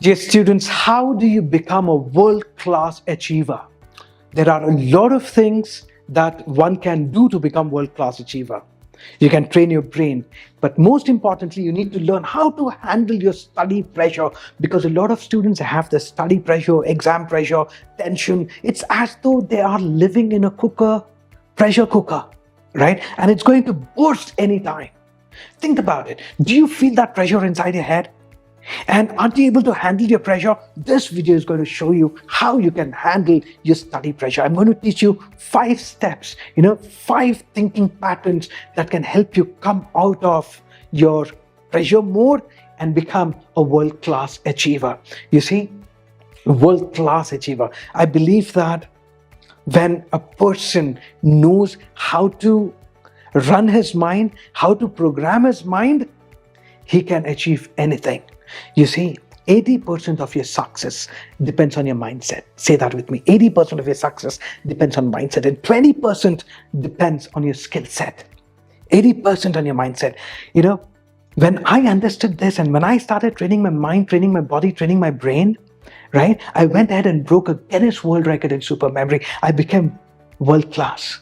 Dear students, how do you become a world-class achiever? There are a lot of things that one can do to become world-class achiever. You can train your brain, but most importantly, you need to learn how to handle your study pressure, because a lot of students have the study pressure, exam pressure, tension. It's as though they are living in a pressure cooker, right? And it's going to burst anytime. Think about it. Do you feel that pressure inside your head? And aren't you able to handle your pressure? This video is going to show you how you can handle your study pressure. I'm going to teach you 5 steps, 5 thinking patterns that can help you come out of your pressure mode and become a world-class achiever. You see, world-class achiever. I believe that when a person knows how to run his mind, how to program his mind, he can achieve anything. You see, 80% of your success depends on your mindset. Say that with me. 80% of your success depends on mindset, and 20% depends on your skill set. 80% on your mindset. When I understood this and when I started training my mind, training my body, training my brain, right, I went ahead and broke a Guinness World Record in super memory. I became world class.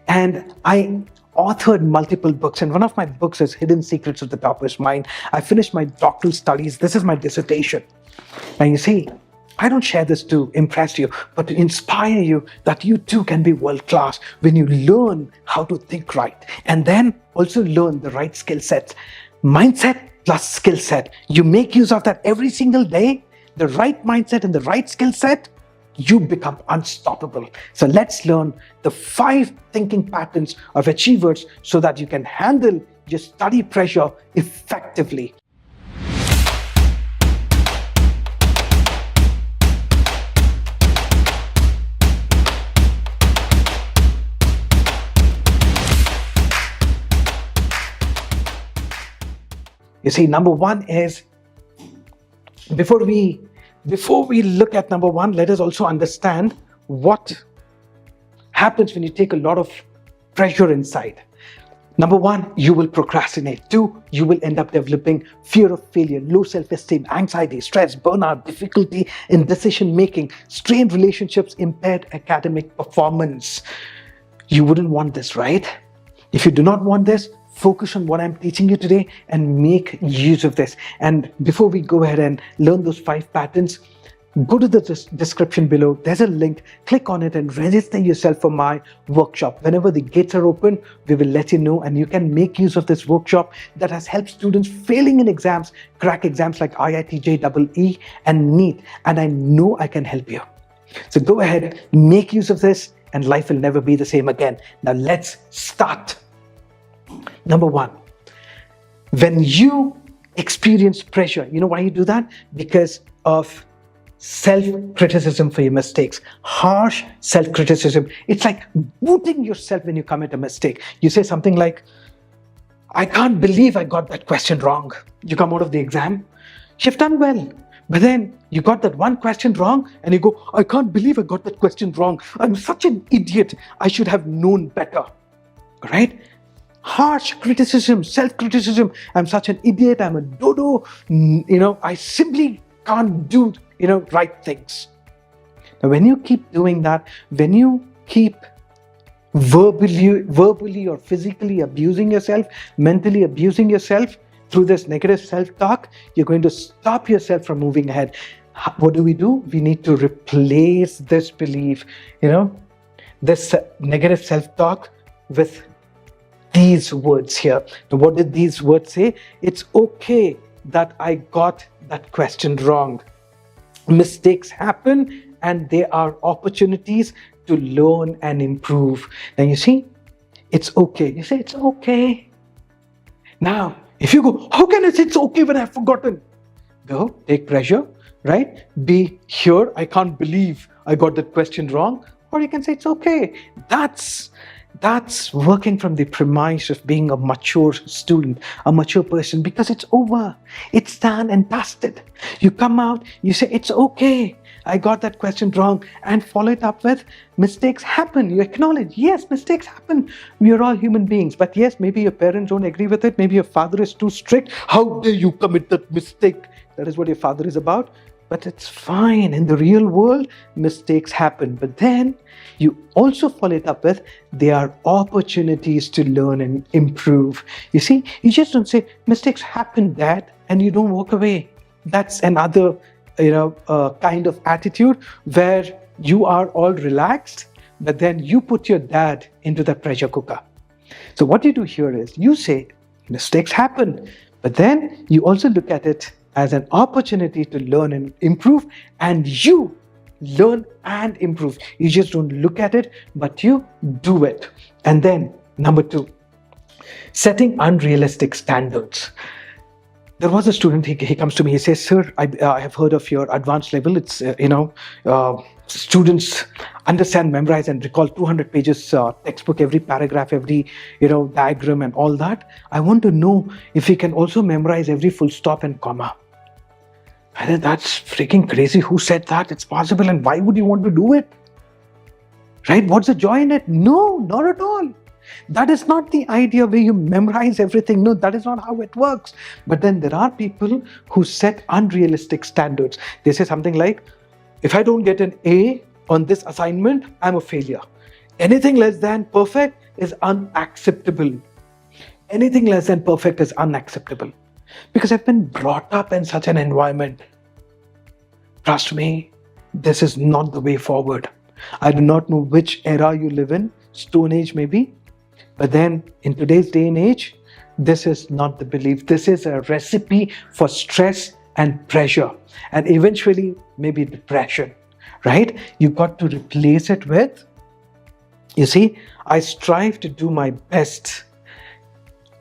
And I authored multiple books, and one of my books is Hidden Secrets of the Topper's Mind. I finished my doctoral studies. This is my dissertation. Now you see, I don't share this to impress you, but to inspire you that you too can be world-class when you learn how to think right, and then also learn the right skill sets. Mindset plus skill set. You make use of that every single day, the right mindset and the right skill set, you become unstoppable. So let's learn the 5 thinking patterns of achievers so that you can handle your study pressure effectively. You see, number 1 is, before we look at number 1, let us also understand what happens when you take a lot of pressure inside. Number 1, you will procrastinate. 2, you will end up developing fear of failure, low self-esteem, anxiety, stress, burnout, difficulty in decision-making, strained relationships, impaired academic performance. You wouldn't want this, right? If you do not want this, focus on what I'm teaching you today and make use of this. And before we go ahead and learn those 5 patterns, go to the description below. There's a link. Click on it and register yourself for my workshop. Whenever the gates are open, we will let you know, and you can make use of this workshop that has helped students failing in exams crack exams like IIT JEE and NEET. And I know I can help you. So go ahead, make use of this, and life will never be the same again. Now let's start. Number 1, when you experience pressure, you know why you do that? Because of self-criticism for your mistakes. Harsh self-criticism. It's like booting yourself when you commit a mistake. You say something like, I can't believe I got that question wrong. You come out of the exam, you've done well, but then you got that one question wrong and you go, I can't believe I got that question wrong. I'm such an idiot. I should have known better, right? Harsh criticism, self-criticism. I'm such an idiot. I'm a dodo. I simply can't do, right things. Now, when you keep doing that, when you keep verbally or physically abusing yourself, mentally abusing yourself through this negative self-talk, you're going to stop yourself from moving ahead. What do? We need to replace this belief, this negative self-talk with these words here. Now, what did these words say? It's okay that I got that question wrong. Mistakes happen and there are opportunities to learn and improve. Now you see, it's okay. You say it's okay. Now, if you go, how can I say it's okay when I've forgotten? Go, take pressure, right? Be here, I can't believe I got that question wrong. Or you can say it's okay. That's working from the premise of being a mature student, a mature person, because it's over. It's done and dusted. You come out, you say, it's okay. I got that question wrong, and follow it up with mistakes happen. You acknowledge, yes, mistakes happen. We are all human beings. But yes, maybe your parents don't agree with it. Maybe your father is too strict. How dare you commit that mistake? That is what your father is about. But it's fine. In the real world, mistakes happen. But then you also follow it up with, there are opportunities to learn and improve. You see, you just don't say, mistakes happen, Dad, and you don't walk away. That's another, kind of attitude where you are all relaxed, but then you put your dad into the pressure cooker. So what you do here is you say, mistakes happen, but then you also look at it as an opportunity to learn and improve, and you learn and improve. You just don't look at it, but you do it. And then number 2, setting unrealistic standards. There was a student, he comes to me, he says, sir, I have heard of your advanced level. It's, students understand, memorize and recall 200 pages textbook, every paragraph, every, diagram and all that. I want to know if he can also memorize every full stop and comma. I said, that's freaking crazy. Who said that? It's possible. And why would you want to do it? Right? What's the joy in it? No, not at all. That is not the idea where you memorize everything. No, that is not how it works. But then there are people who set unrealistic standards. They say something like, if I don't get an A on this assignment, I'm a failure. Anything less than perfect is unacceptable. Anything less than perfect is unacceptable. Because I've been brought up in such an environment. Trust me, this is not the way forward. I do not know which era you live in, Stone Age maybe, but then in today's day and age, this is not the belief. This is a recipe for stress and pressure, and eventually maybe depression, right? You got to replace it with, you see, I strive to do my best.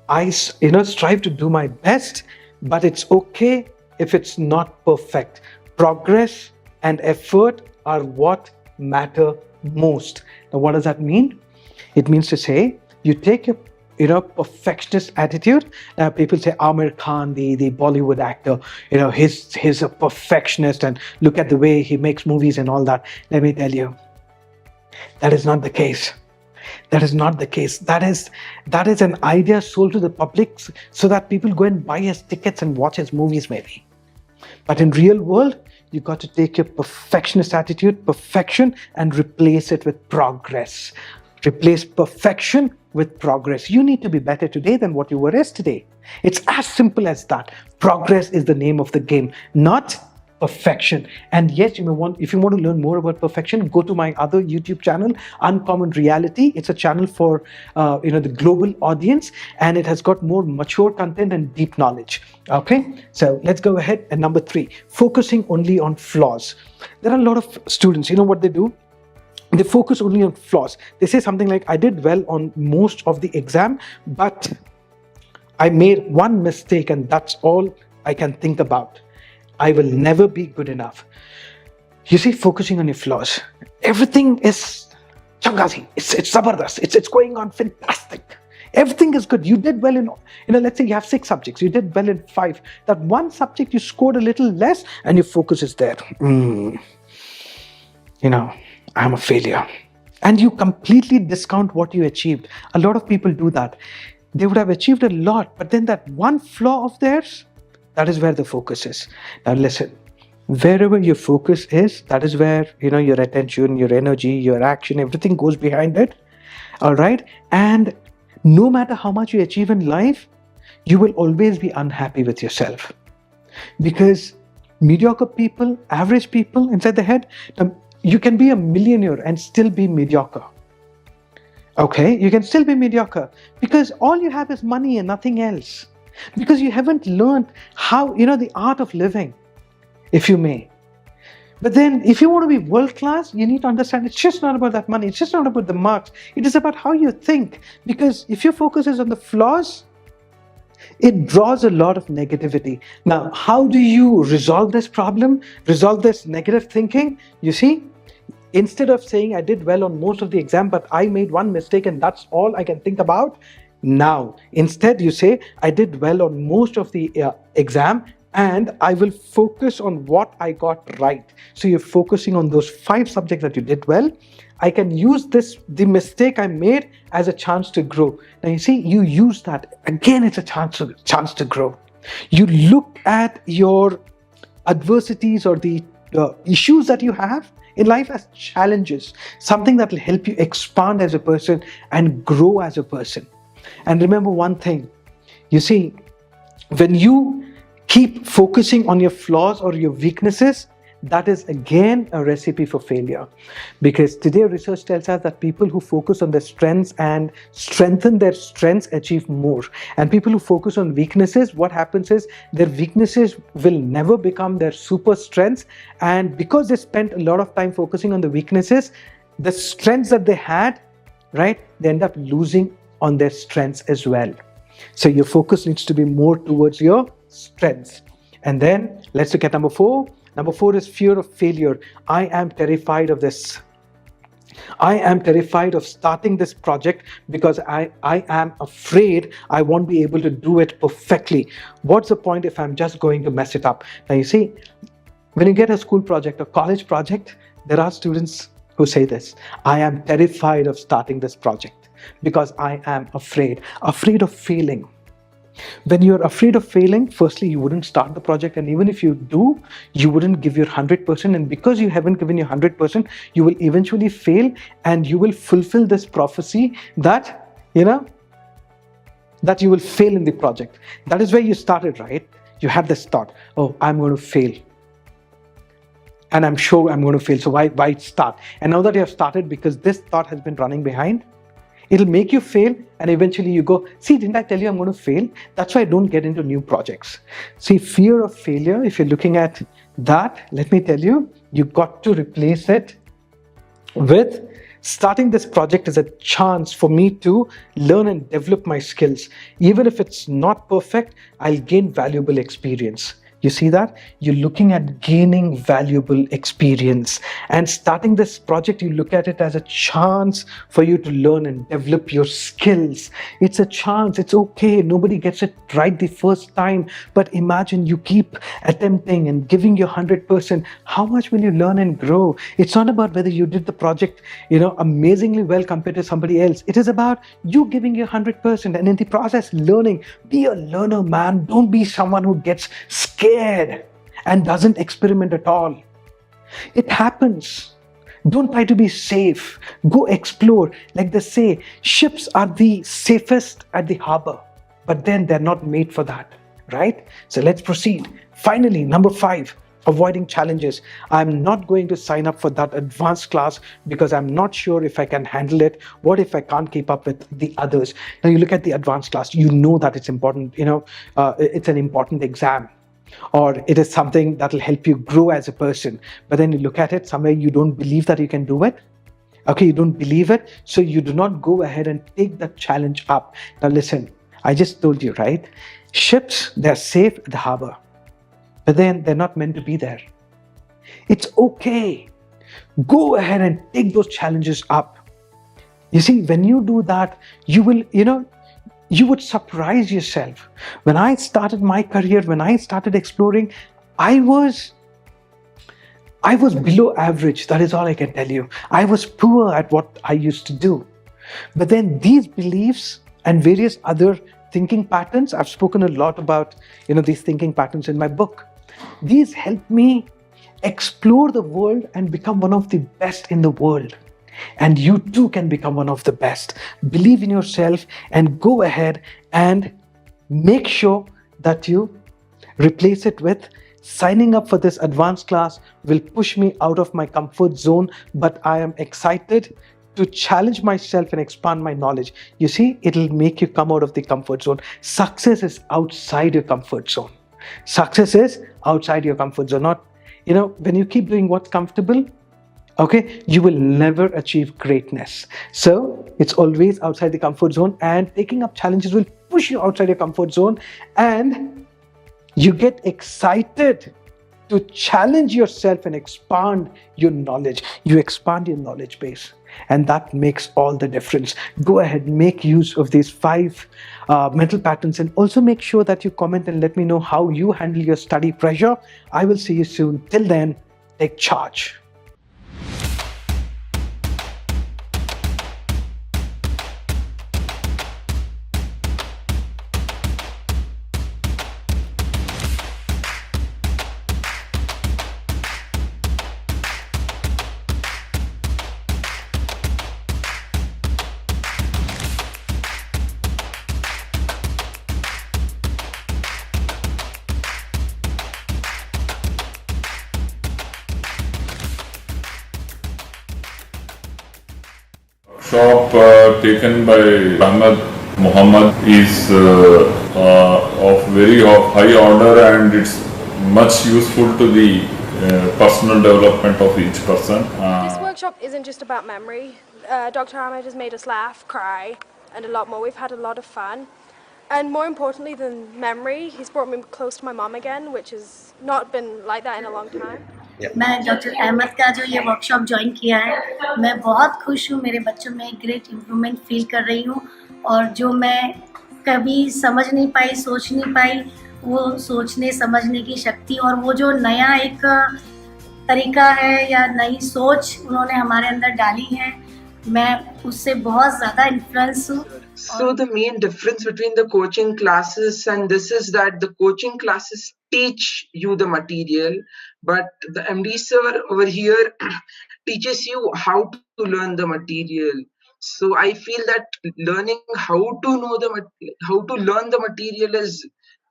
I strive to do my best, but it's okay if it's not perfect. Progress and effort are what matter most. Now, what does that mean? It means to say, you take a perfectionist attitude. People say Amir Khan, the Bollywood actor, he's a perfectionist, and look at the way he makes movies and all that. Let me tell you, that is not the case. That is not the case. That is an idea sold to the public so that people go and buy his tickets and watch his movies maybe. But in real world, you got to take your perfectionist attitude, perfection, and replace it with progress. Replace perfection with progress. You need to be better today than what you were yesterday. It's as simple as that. Progress is the name of the game, not perfection. And yes, if you want to learn more about perfection, go to my other YouTube channel, Uncommon Reality. It's a channel for the global audience, and it has got more mature content and deep knowledge. Okay, so let's go ahead. And number 3, focusing only on flaws. There are a lot of students, you know what they do? They focus only on flaws. They say something like, I did well on most of the exam, but I made one mistake and that's all I can think about. I will never be good enough. You see, focusing on your flaws. Everything is changazi. It's zabardast. It's going on fantastic. Everything is good. You did well in, let's say you have 6 subjects. You did well in 5. That one subject you scored a little less and your focus is there. I'm a failure. And you completely discount what you achieved. A lot of people do that. They would have achieved a lot, but then that one flaw of theirs, that is where the focus is. Now listen, wherever your focus is, that is where, your attention, your energy, your action, everything goes behind it. All right. And no matter how much you achieve in life, you will always be unhappy with yourself. Because mediocre people, average people inside the head, you can be a millionaire and still be mediocre. Okay, you can still be mediocre because all you have is money and nothing else. Because you haven't learned how, the art of living, if you may. But then if you want to be world class, you need to understand it's just not about that money. It's just not about the marks. It is about how you think. Because if your focus is on the flaws, it draws a lot of negativity. Now, how do you resolve this problem? Resolve this negative thinking? You see, instead of saying I did well on most of the exam, but I made one mistake and that's all I can think about. Now, instead you say I did well on most of the exam and I will focus on what I got right. So you're focusing on those 5 subjects that you did well. I can use the mistake I made as a chance to grow. Now you see, you use that. Again, it's a chance to grow. You look at your adversities or the issues that you have in life as challenges, something that will help you expand as a person and grow as a person. And remember one thing, you see, when you keep focusing on your flaws or your weaknesses, that is again a recipe for failure. Because today research tells us that people who focus on their strengths and strengthen their strengths achieve more. And people who focus on weaknesses, what happens is their weaknesses will never become their super strengths. And because they spent a lot of time focusing on the weaknesses, the strengths that they had, right, they end up losing on their strengths as well. So your focus needs to be more towards your strengths. And then let's look at number 4. Number 4 is fear of failure. I am terrified of this. I am terrified of starting this project because I am afraid I won't be able to do it perfectly. What's the point if I'm just going to mess it up? Now you see, when you get a school project or college project, there are students who say this. I am terrified of starting this project because I am afraid of failing. When you're afraid of failing, firstly, you wouldn't start the project, and even if you do, you wouldn't give your 100%, and because you haven't given your 100%, you will eventually fail, and you will fulfill this prophecy that, that you will fail in the project. That is where you started, right? You had this thought, oh, I'm going to fail. And I'm sure I'm going to fail, so why start? And now that you have started, because this thought has been running behind, it'll make you fail, and eventually you go, see, didn't I tell you I'm going to fail? That's why I don't get into new projects. See, fear of failure, if you're looking at that, let me tell you, you've got to replace it with starting this project as a chance for me to learn and develop my skills. Even if it's not perfect, I'll gain valuable experience. You see that? You're looking at gaining valuable experience. And starting this project, you look at it as a chance for you to learn and develop your skills. It's a chance. It's okay. Nobody gets it right the first time. But imagine you keep attempting and giving your 100%. How much will you learn and grow? It's not about whether you did the project, amazingly well compared to somebody else. It is about you giving your 100% and in the process learning. Be a learner, man. Don't be someone who gets scared and doesn't experiment at all. It happens. Don't try to be safe. Go explore. Like they say, ships are the safest at the harbor, but then they're not made for that, right? So let's proceed. Finally, number 5, avoiding challenges. I'm not going to sign up for that advanced class because I'm not sure if I can handle it. What if I can't keep up with the others? Now you look at the advanced class, you know that it's important, it's an important exam, or it is something that will help you grow as a person. But then you look at it, somewhere you don't believe that you can do it. Okay, you don't believe it, so you do not go ahead and take that challenge up. Now listen, I just told you, right? Ships, they're safe at the harbor, but then they're not meant to be there. It's okay. Go ahead and take those challenges up. You see, when you do that, you will, you would surprise yourself. When I started my career, when I started exploring, I was below average. That is all I can tell you. I was poor at what I used to do. But then these beliefs and various other thinking patterns, I've spoken a lot about, these thinking patterns in my book. These help me explore the world and become one of the best in the world. And you too can become one of the best. Believe in yourself and go ahead and make sure that you replace it with signing up for this advanced class will push me out of my comfort zone, but I am excited to challenge myself and expand my knowledge. You see, it'll make you come out of the comfort zone. Success is outside your comfort zone. Success is outside your comfort zone. Not, when you keep doing what's comfortable, okay, you will never achieve greatness. So it's always outside the comfort zone, and taking up challenges will push you outside your comfort zone, and you get excited to challenge yourself and expand your knowledge. You expand your knowledge base, and that makes all the difference. Go ahead, make use of these 5 mental patterns, and also make sure that you comment and let me know how you handle your study pressure. I will see you soon. Till then, take charge. workshop taken by Ahmed Muhammad is of very high order, and it's much useful to the personal development of each person. This workshop isn't just about memory. Dr. Ahmed has made us laugh, cry, and a lot more. We've had a lot of fun. And more importantly than memory, he's brought me close to my mom again, which has not been like that in a long time. मैं doctor Ahmad का जो ये workshop join किया है, मैं बहुत खुश हूँ. मेरे बच्चों में एक ग्रेट इम्प्रूवमेंट फील कर रही हूँ, और जो मैं कभी समझ नहीं पाई, सोच नहीं पाई, वो सोचने समझने की शक्ति और वो जो नया एक तरीका है या नई सोच उन्होंने हमारे अंदर डाली है, मैं उससे बहुत ज़्यादा इन्फ्लुएंस हूँ. So the main difference between the coaching classes and this is that the coaching classes teach you the material, but the MD sir over here teaches you how to learn the material. So I feel that learning how to learn the material is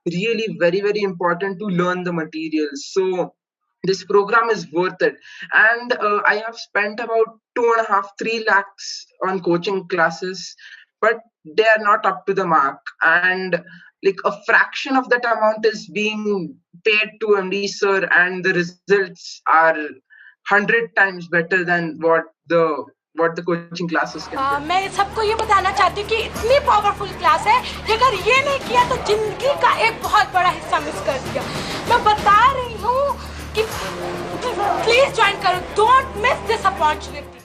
really very important to learn the material. So this program is worth it, and I have spent about 2.5-3 lakhs on coaching classes, but they are not up to the mark, and like a fraction of that amount is being paid to MD sir, and the results are 100 times better than what the coaching classes can do. मैं सबको ये बताना चाहती हूँ कि इतनी powerful class है कि अगर ये नहीं किया तो जिंदगी का एक बहुत बड़ा हिस्सा मिस कर दिया. मैं बता रही हूँ कि प्लीज ज्वाइन करो. Don't miss this opportunity.